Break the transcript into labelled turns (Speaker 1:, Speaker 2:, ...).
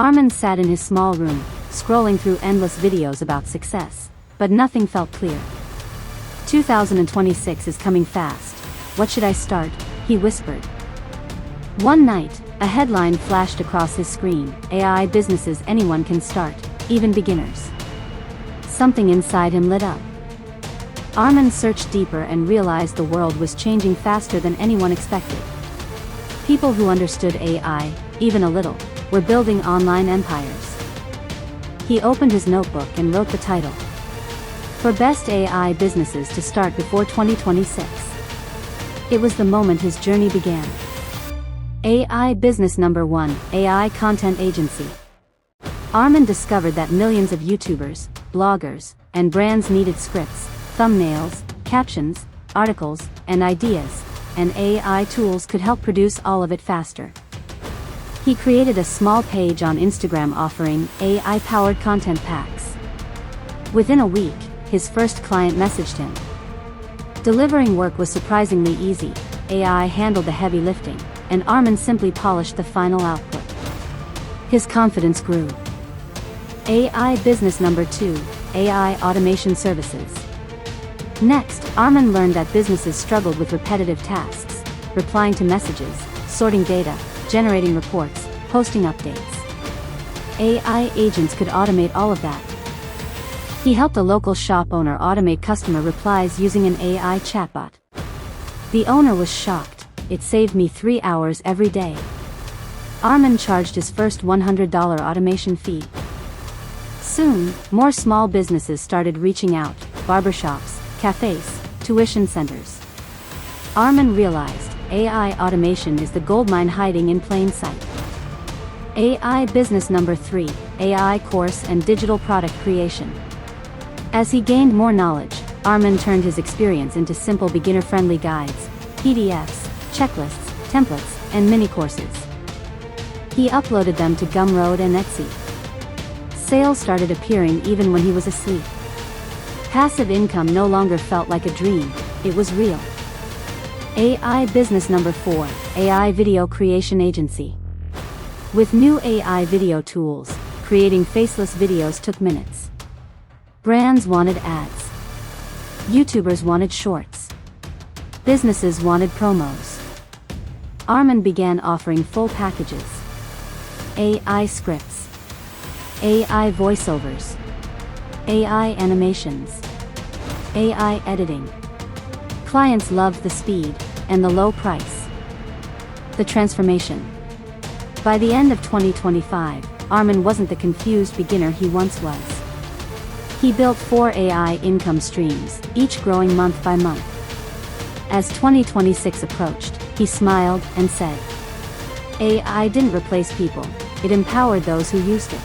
Speaker 1: Armin sat in his small room, scrolling through endless videos about success, but nothing felt clear. 2026 is coming fast. What should I start? He whispered. One night, a headline flashed across his screen: AI businesses anyone can start, even beginners. Something inside him lit up. Armin searched deeper and realized the world was changing faster than anyone expected. People who understood AI, even a little, were building online empires. He opened his notebook and wrote the title: For Best AI Businesses to Start Before 2026. It was the moment his journey began. AI Business Number 1, AI Content Agency. Armin discovered that millions of YouTubers, bloggers, and brands needed scripts, thumbnails, captions, articles, and ideas, and AI tools could help produce all of it faster. He created a small page on Instagram offering AI-powered content packs. Within a week, his first client messaged him. Delivering work was surprisingly easy. AI handled the heavy lifting, and Armin simply polished the final output. His confidence grew. AI Business Number 2, AI Automation Services. Next, Armin learned that businesses struggled with repetitive tasks: replying to messages, sorting data, generating reports, posting updates. AI agents could automate all of that. He helped a local shop owner automate customer replies using an AI chatbot. The owner was shocked. It saved me 3 hours every day. Armin charged his first $100 automation fee. Soon, more small businesses started reaching out: barbershops, cafes, tuition centers. Armin realized AI automation is the goldmine hiding in plain sight. AI Business Number 3, AI Course and Digital Product Creation. As he gained more knowledge, Armin turned his experience into simple beginner-friendly guides, PDFs, checklists, templates, and mini-courses. He uploaded them to Gumroad and Etsy. Sales started appearing even when he was asleep. Passive income no longer felt like a dream, it was real. AI Business Number 4, AI Video Creation Agency. With new AI video tools, creating faceless videos took minutes. Brands wanted ads. YouTubers wanted shorts. Businesses wanted promos. Armin began offering full packages: AI scripts, AI voiceovers, AI animations, AI editing. Clients loved the speed and the low price. The transformation. By the end of 2025, Armin wasn't the confused beginner he once was. He built 4 AI income streams, each growing month by month. As 2026 approached, he smiled and said, AI didn't replace people, it empowered those who used it.